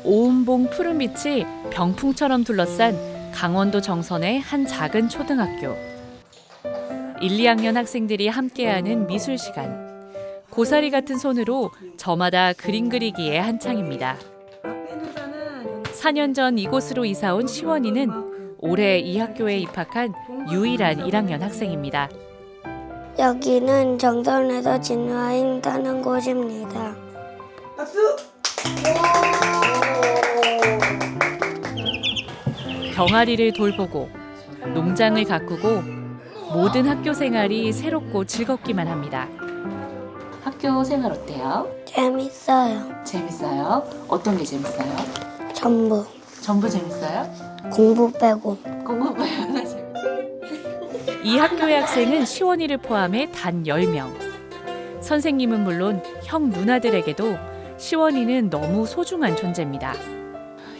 오은봉 푸른빛이 병풍처럼 둘러싼 강원도 정선의 한 작은 초등학교. 1, 2학년 학생들이 함께하는 미술 시간. 고사리 같은 손으로 저마다 그림 그리기에 한창입니다. 4년 전 이곳으로 이사 온 시원이는 올해 이 학교에 입학한 유일한 1학년 학생입니다. 여기는 정선에서 진화인다는 곳입니다. 박수! 병아리를 돌보고 농장을 가꾸고 모든 학교 생활이 새롭고 즐겁기만 합니다. 학교 생활 어때요? 재밌어요. 재밌어요? 어떤 게 재밌어요? 전부. 전부 재밌어요? 공부 빼고. 공부해요. 이 학교의 학생은 시원이를 포함해 단 10명. 선생님은 물론 형 누나들에게도 시원이는 너무 소중한 존재입니다.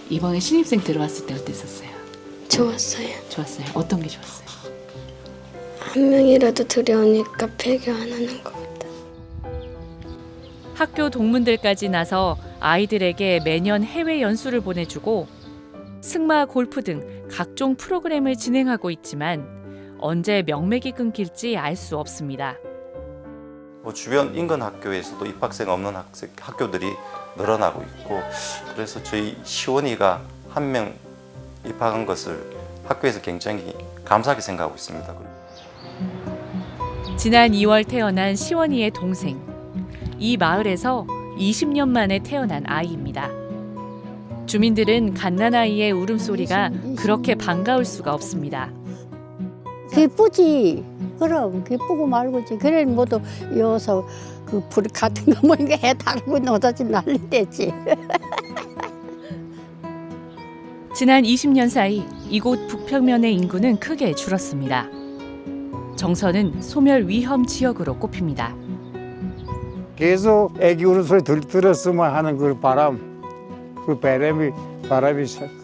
이번에 신입생 들어왔을 때 어땠었어요? 좋았어요. 좋았어요. 어떤 게 좋았어요? 한 명이라도 들여오니까 배교 안 하는 것 같아. 학교 동문들까지 나서 아이들에게 매년 해외 연수를 보내주고 승마, 골프 등 각종 프로그램을 진행하고 있지만 언제 명맥이 끊길지 알 수 없습니다. 주변 인근 학교에서도 입학생 없는 학교들이 늘어나고 있고, 그래서 저희 시원이가 한 명 입학한 것을 학교에서 굉장히 감사하게 생각하고 있습니다. 지난 2월 태어난 시원이의 동생. 이 마을에서 20년 만에 태어난 아이입니다. 주민들은 갓난아이의 울음소리가 그렇게 반가울 수가 없습니다. 기쁘지. 그럼 기쁘고 말고지. 그래 모두 여기서 그 불 같은 거 뭐니까 해 달고 노다지 난리대지. 지난 20년 사이 이곳 북평면의 인구는 크게 줄었습니다. 정선은 소멸 위험 지역으로 꼽힙니다. 계속 애기 울음소리 들었으면 하는 그 바람, 그 바람이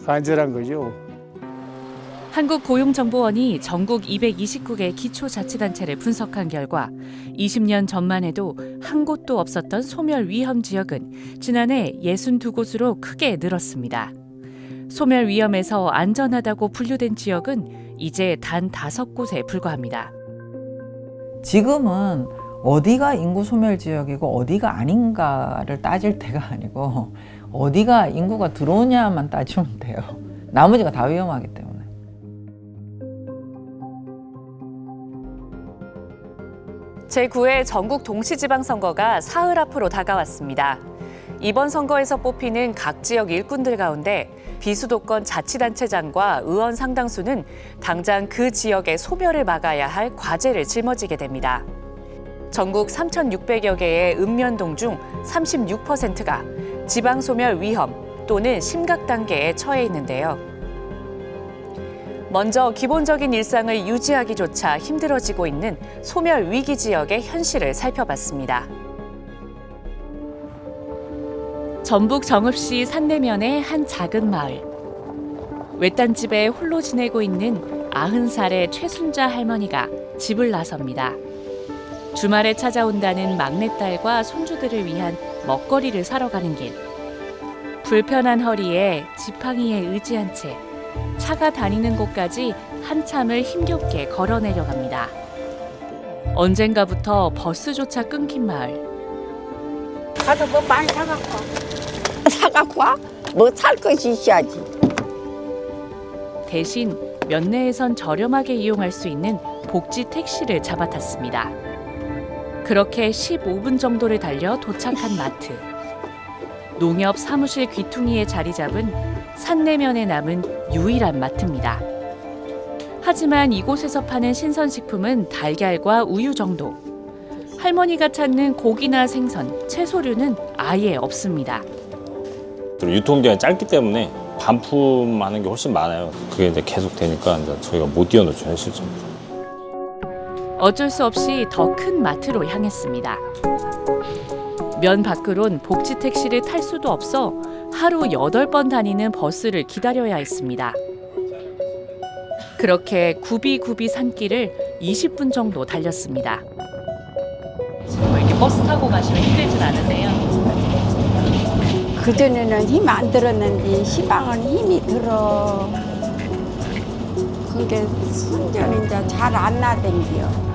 간절한 거죠. 한국고용정보원이 전국 229개 기초자치단체를 분석한 결과 20년 전만 해도 한 곳도 없었던 소멸 위험 지역은 지난해 62곳으로 크게 늘었습니다. 소멸 위험에서 안전하다고 분류된 지역은 이제 단 5곳에 불과합니다. 지금은 어디가 인구 소멸 지역이고 어디가 아닌가를 따질 때가 아니고 어디가 인구가 들어오냐만 따지면 돼요. 나머지가 다 위험하기 때문에. 제9회 전국 동시지방선거가 사흘 앞으로 다가왔습니다. 이번 선거에서 뽑히는 각 지역 일꾼들 가운데 비수도권 자치단체장과 의원 상당수는 당장 그 지역의 소멸을 막아야 할 과제를 짊어지게 됩니다. 전국 3,600여 개의 읍면동 중 36%가 지방소멸 위험 또는 심각 단계에 처해 있는데요. 먼저 기본적인 일상을 유지하기조차 힘들어지고 있는 소멸 위기 지역의 현실을 살펴봤습니다. 전북 정읍시 산내면의 한 작은 마을. 외딴집에 홀로 지내고 있는 90살의 최순자 할머니가 집을 나섭니다. 주말에 찾아온다는 막내딸과 손주들을 위한 먹거리를 사러 가는 길. 불편한 허리에 지팡이에 의지한 채 차가 다니는 곳까지 한참을 힘겹게 걸어 내려갑니다. 언젠가부터 버스조차 끊긴 마을. 가서 뭐 많이 사갖고 와. 사갖고 와? 뭐 살 것이 있어야지. 대신 면내에선 저렴하게 이용할 수 있는 복지 택시를 잡아탔습니다. 그렇게 15분 정도를 달려 도착한 마트. 농협 사무실 귀퉁이에 자리 잡은 산내면에 남은 유일한 마트입니다. 하지만 이곳에서 파는 신선식품은 달걀과 우유 정도. 할머니가 찾는 고기나 생선, 채소류는 아예 없습니다. 유통기한이 짧기 때문에 반품하는 게 훨씬 많아요. 그게 이제 계속 되니까 이제 저희가 못 뛰어놓죠, 현실적으로. 어쩔 수 없이 더 큰 마트로 향했습니다. 면 밖으론 복지 택시를 탈 수도 없어 하루 8번 다니는 버스를 기다려야 했습니다. 그렇게 굽이굽이 산길을 20분 정도 달렸습니다. 이렇게 버스 타고 가시면 힘들진 않으세요? 그전에는 힘 안 들었는데 시방은 힘이 들어. 그게 순전히 이제 잘 안 나댕겨.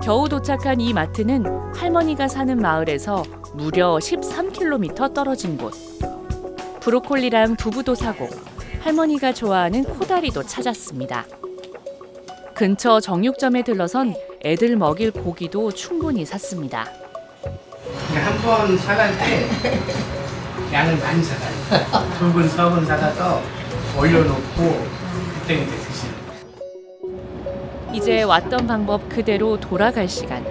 겨우 도착한 이 마트는 할머니가 사는 마을에서 무려 13km 떨어진 곳. 브로콜리랑 두부도 사고 할머니가 좋아하는 코다리도 찾았습니다. 근처 정육점에 들러선 애들 먹일 고기도 충분히 샀습니다. 한 번 사갈 때 양을 많이 사가요. 2번, 4번 사가서 올려놓고 그때 이제 드시는 거예요. 이제 왔던 방법 그대로 돌아갈 시간.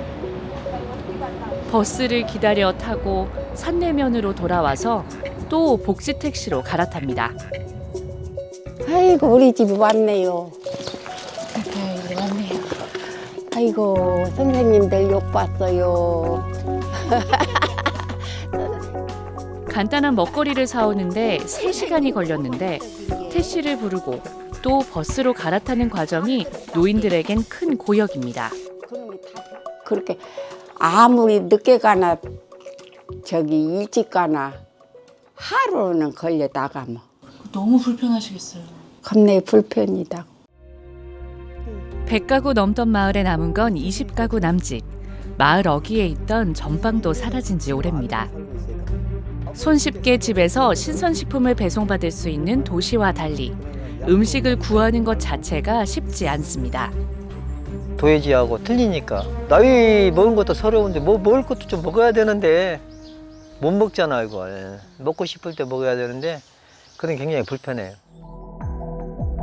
버스를 기다려 타고 산내면으로 돌아와서 또 복지 택시로 갈아탑니다. 아이고 우리 집이 왔네요. 아이고 왔네요. 아이고 선생님들 욕 봤어요. 간단한 먹거리를 사오는데 3시간이 걸렸는데 택시를 부르고 또 버스로 갈아타는 과정이 노인들에겐 큰 고역입니다. 그렇게 아무리 늦게 가나 저기 일찍 가나 하루는 걸려 나가면 너무 불편하시겠어요. 겁내 불편이다. 100가구 넘던 마을에 남은 건 20가구 남짓. 마을 어귀에 있던 전방도 사라진 지 오래입니다. 손쉽게 집에서 신선식품을 배송받을 수 있는 도시와 달리 음식을 구하는 것 자체가 쉽지 않습니다. 도해지하고 틀리니까 나이 먹은 것도 서러운데 뭐 먹을 것도 좀 먹어야 되는데 못 먹잖아 이걸. 먹고 싶을 때 먹어야 되는데 그건 굉장히 불편해요.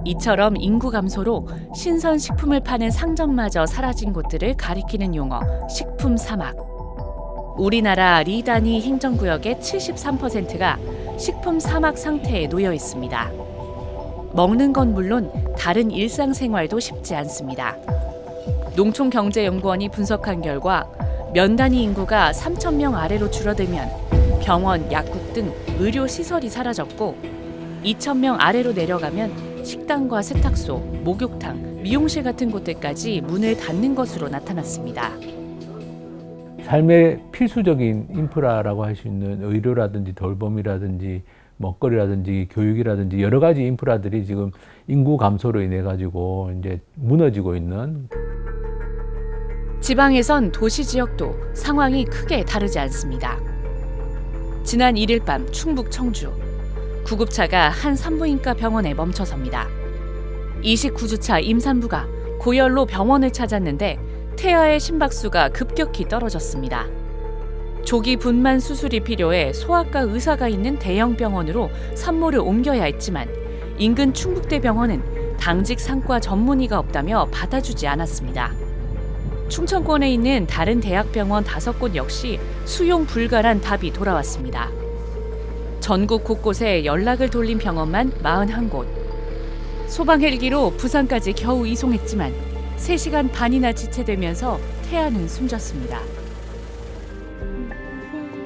이처럼 인구 감소로 신선식품을 파는 상점마저 사라진 곳들을 가리키는 용어 식품 사막. 우리나라 리단위 행정구역의 73%가 식품 사막 상태에 놓여 있습니다. 먹는 건 물론 다른 일상생활도 쉽지 않습니다. 농촌경제연구원이 분석한 결과 면 단위 인구가 3,000명 아래로 줄어들면 병원, 약국 등 의료시설이 사라졌고 2,000명 아래로 내려가면 식당과 세탁소, 목욕탕, 미용실 같은 곳들까지 문을 닫는 것으로 나타났습니다. 삶의 필수적인 인프라라고 할 수 있는 의료라든지 돌봄이라든지 먹거리라든지 교육이라든지 여러 가지 인프라들이 지금 인구 감소로 인해 가지고 이제 무너지고 있는. 지방에선 도시 지역도 상황이 크게 다르지 않습니다. 지난 1일 밤 충북 청주 구급차가 한 산부인과 병원에 멈춰섭니다. 29주차 임산부가 고열로 병원을 찾았는데 태아의 심박수가 급격히 떨어졌습니다. 조기 분만 수술이 필요해 소아과 의사가 있는 대형 병원으로 산모를 옮겨야 했지만 인근 충북대병원은 당직 상과 전문의가 없다며 받아주지 않았습니다. 충청권에 있는 다른 대학병원 5곳 역시 수용 불가란 답이 돌아왔습니다. 전국 곳곳에 연락을 돌린 병원만 41곳. 소방 헬기로 부산까지 겨우 이송했지만 3시간 반이나 지체되면서 태아는 숨졌습니다.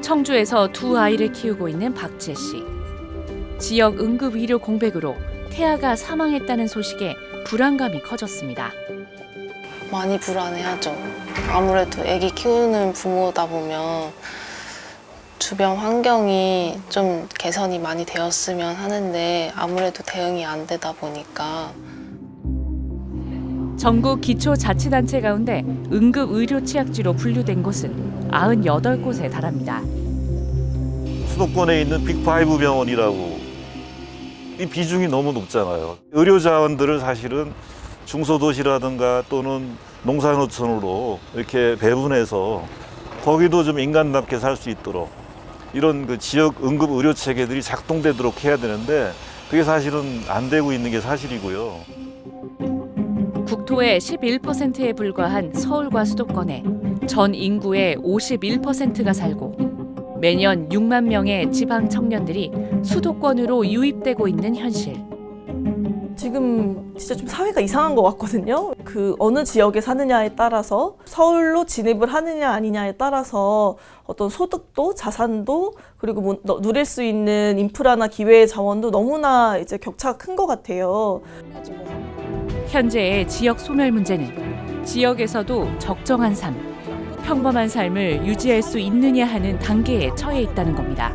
청주에서 2 아이를 키우고 있는 박지혜 씨. 지역 응급의료 공백으로 태아가 사망했다는 소식에 불안감이 커졌습니다. 많이 불안해하죠. 아무래도 아기 키우는 부모다 보면 주변 환경이 좀 개선이 많이 되었으면 하는데 아무래도 대응이 안 되다 보니까. 전국 기초자치단체 가운데 응급의료취약지로 분류된 곳은 98곳에 달합니다. 수도권에 있는 빅5 병원이라고 이 비중이 너무 높잖아요. 의료 자원들을 사실은 중소도시라든가 또는 농산어촌으로 이렇게 배분해서 거기도 좀 인간답게 살 수 있도록 이런 그 지역 응급 의료 체계들이 작동되도록 해야 되는데 그게 사실은 안 되고 있는 게 사실이고요. 국토의 11%에 불과한 서울과 수도권에 전 인구의 51%가 살고 매년 6만 명의 지방 청년들이 수도권으로 유입되고 있는 현실. 지금 진짜 좀 사회가 이상한 것 같거든요. 그 어느 지역에 사느냐에 따라서 서울로 진입을 하느냐 아니냐에 따라서 어떤 소득도 자산도 그리고 뭐 누릴 수 있는 인프라나 기회의 자원도 너무나 이제 격차가 큰 것 같아요. 현재의 지역 소멸 문제는 지역에서도 적정한 삶, 평범한 삶을 유지할 수 있느냐 하는 단계에 처해 있다는 겁니다.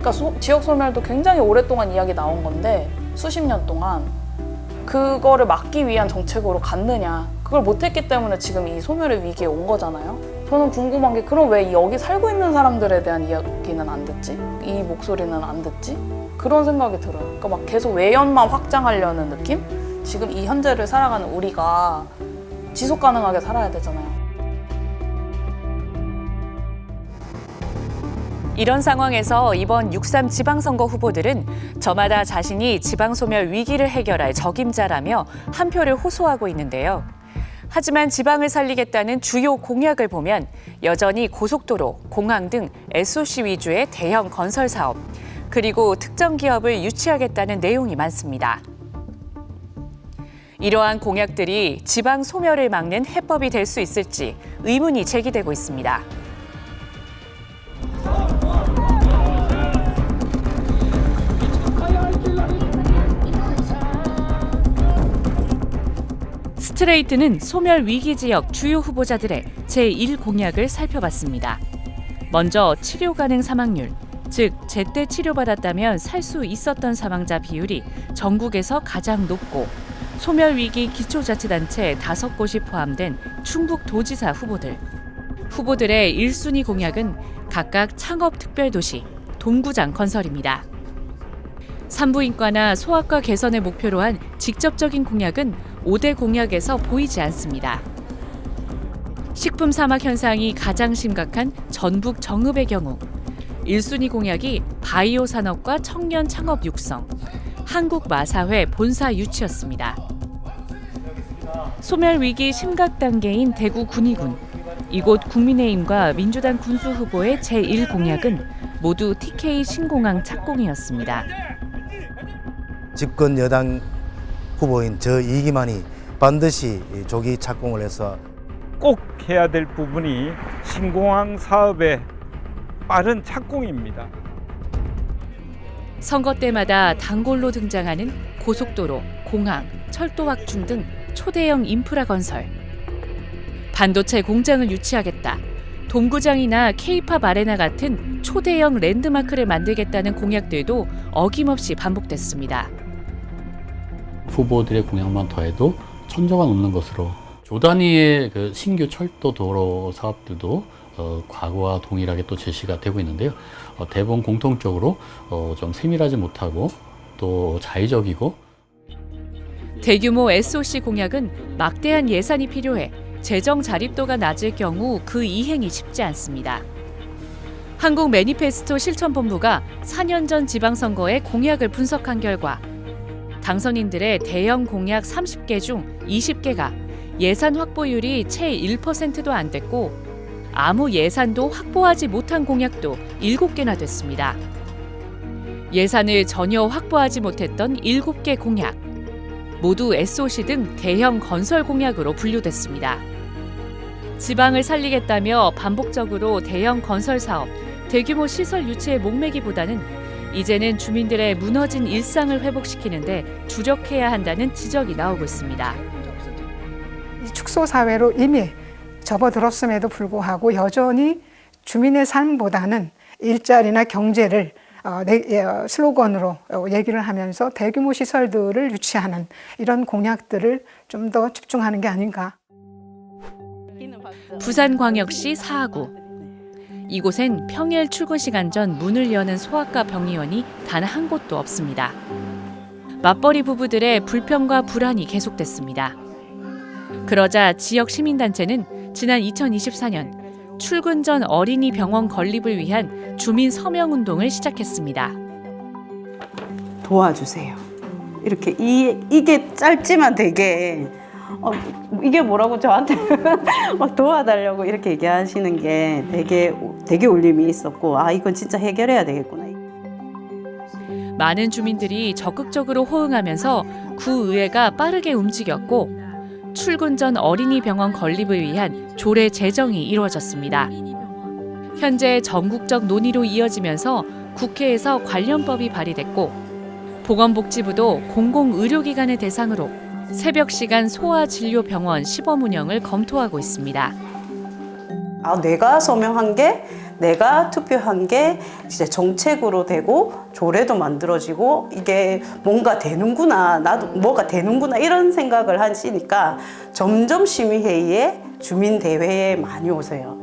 그러니까 지역 소멸도 굉장히 오랫동안 이야기 나온 건데 수십 년 동안 그거를 막기 위한 정책으로 갔느냐, 그걸 못했기 때문에 지금 이 소멸의 위기에 온 거잖아요. 저는 궁금한 게 그럼 왜 여기 살고 있는 사람들에 대한 이야기는 안 듣지? 이 목소리는 안 듣지? 그런 생각이 들어요. 그러니까 막 계속 외연만 확장하려는 느낌? 지금 이 현재를 살아가는 우리가 지속 가능하게 살아야 되잖아요. 이런 상황에서 이번 6.3 지방선거 후보들은 저마다 자신이 지방소멸 위기를 해결할 적임자라며 한 표를 호소하고 있는데요. 하지만 지방을 살리겠다는 주요 공약을 보면 여전히 고속도로, 공항 등 SOC 위주의 대형 건설 사업, 그리고 특정 기업을 유치하겠다는 내용이 많습니다. 이러한 공약들이 지방 소멸을 막는 해법이 될 수 있을지 의문이 제기되고 있습니다. 스트레이트는 소멸 위기 지역 주요 후보자들의 제1 공약을 살펴봤습니다. 먼저 치료 가능 사망률, 즉 제때 치료받았다면 살 수 있었던 사망자 비율이 전국에서 가장 높고 소멸 위기 기초자치단체 5곳이 포함된 충북도지사 후보들. 후보들의 1순위 공약은 각각 창업특별도시, 동구장 건설입니다. 산부인과나 소아과 개선을 목표로 한 직접적인 공약은 5대 공약에서 보이지 않습니다. 식품 사막 현상이 가장 심각한 전북 정읍의 경우 1순위 공약이 바이오 산업과 청년 창업 육성, 한국마사회 본사 유치였습니다. 소멸 위기 심각 단계인 대구 군위군, 이곳 국민의힘과 민주당 군수 후보의 제1 공약은 모두 TK 신공항 착공이었습니다. 집권 여당 후보인 저 이기만이 반드시 조기 착공을 해서 꼭 해야 될 부분이 신공항 사업의 빠른 착공입니다. 선거 때마다 단골로 등장하는 고속도로, 공항, 철도 확충 등 초대형 인프라 건설. 반도체 공장을 유치하겠다. 동구장이나 K-팝 아레나 같은 초대형 랜드마크를 만들겠다는 공약들도 어김없이 반복됐습니다. 후보들의 공약만 더해도 천조가 넘는 것으로 조 단위의 그 신규 철도 도로 사업들도 과거와 동일하게 또 제시가 되고 있는데요. 대부분 공통적으로 좀 세밀하지 못하고 또 자의적이고 대규모 SOC 공약은 막대한 예산이 필요해 재정 자립도가 낮을 경우 그 이행이 쉽지 않습니다. 한국 매니페스토 실천본부가 4년 전 지방선거의 공약을 분석한 결과 당선인들의 대형 공약 30개 중 20개가 예산 확보율이 채 1%도 안 됐고 아무 예산도 확보하지 못한 공약도 7개나 됐습니다. 예산을 전혀 확보하지 못했던 7개 공약, 모두 SOC 등 대형 건설 공약으로 분류됐습니다. 지방을 살리겠다며 반복적으로 대형 건설 사업, 대규모 시설 유치에 목매기보다는 이제는 주민들의 무너진 일상을 회복시키는데 주력해야 한다는 지적이 나오고 있습니다. 축소 사회로 이미 접어들었음에도 불구하고 여전히 주민의 삶보다는 일자리나 경제를 슬로건으로 얘기를 하면서 대규모 시설들을 유치하는 이런 공약들을 좀 더 집중하는 게 아닌가. 부산광역시 사하구. 이곳엔 평일 출근 시간 전 문을 여는 소아과 병의원이 단 한 곳도 없습니다. 맞벌이 부부들의 불평과 불안이 계속됐습니다. 그러자 지역 시민단체는 지난 2024년 출근 전 어린이 병원 건립을 위한 주민 서명 운동을 시작했습니다. 도와주세요. 이렇게 이게 짧지만 되게 이게 뭐라고 저한테 막 도와달라고 이렇게 얘기하시는 게 되게 울림이 있었고 이건 진짜 해결해야 되겠구나. 많은 주민들이 적극적으로 호응하면서 구의회가 빠르게 움직였고 출근 전 어린이 병원 건립을 위한 조례 제정이 이루어졌습니다. 현재 전국적 논의로 이어지면서 국회에서 관련법이 발의됐고 보건복지부도 공공의료기관을 대상으로 새벽 시간 소아진료병원 시범 운영을 검토하고 있습니다. 내가 서명한 게 내가 투표한 게 진짜 정책으로 되고 조례도 만들어지고 이게 뭔가 되는구나, 나도 뭐가 되는구나 이런 생각을 하시니까 점점 시민회의에 주민대회에 많이 오세요.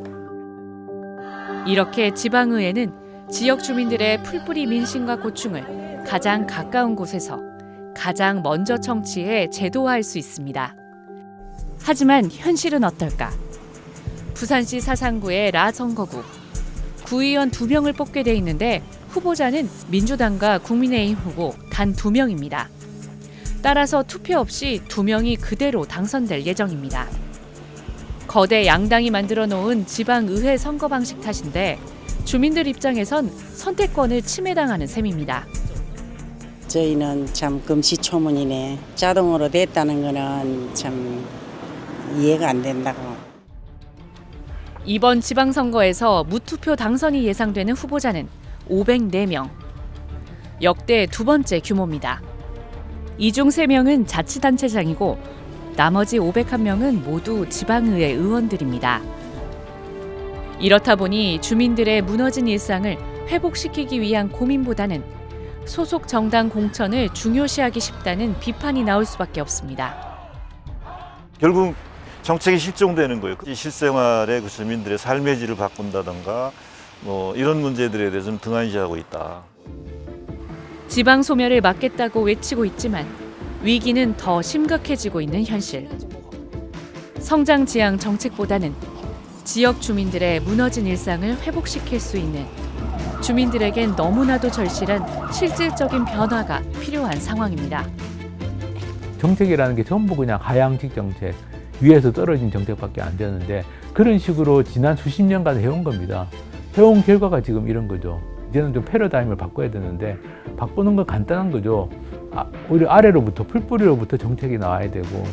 이렇게 지방의회는 지역 주민들의 풀뿌리 민심과 고충을 가장 가까운 곳에서 가장 먼저 청취해 제도화할 수 있습니다. 하지만 현실은 어떨까? 부산시 사상구의 라 선거구. 구의원 2명을 뽑게 돼 있는데 후보자는 민주당과 국민의힘 후보 단 2명입니다. 따라서 투표 없이 2명이 그대로 당선될 예정입니다. 거대 양당이 만들어 놓은 지방의회 선거 방식 탓인데 주민들 입장에선 선택권을 침해당하는 셈입니다. 저희는 참 금시초문이네. 자동으로 됐다는 거는 참 이해가 안 된다고. 이번 지방선거에서 무투표 당선이 예상되는 후보자는 504명. 역대 2번째 규모입니다. 이 중 3명은 자치단체장이고 나머지 501명은 모두 지방의회 의원들입니다. 이렇다 보니 주민들의 무너진 일상을 회복시키기 위한 고민보다는 소속 정당 공천을 중요시하기 쉽다는 비판이 나올 수밖에 없습니다. 결국 정책이 실종되는 거예요. 실생활의 그 주민들의 삶의 질을 바꾼다든가 뭐 이런 문제들에 대해서 좀 등한시하고 있다. 지방 소멸을 막겠다고 외치고 있지만 위기는 더 심각해지고 있는 현실. 성장 지향 정책보다는 지역 주민들의 무너진 일상을 회복시킬 수 있는 주민들에겐 너무나도 절실한 실질적인 변화가 필요한 상황입니다. 정책이라는 게 전부 그냥 하향직 정책, 위에서 떨어진 정책밖에 안 되는데 그런 식으로 지난 수십 년간 해온 겁니다. 해온 결과가 지금 이런 거죠. 이제는 좀 패러다임을 바꿔야 되는데 바꾸는 건 간단한 거죠. 오히려 아래로부터 풀뿌리로부터 정책이 나와야 되고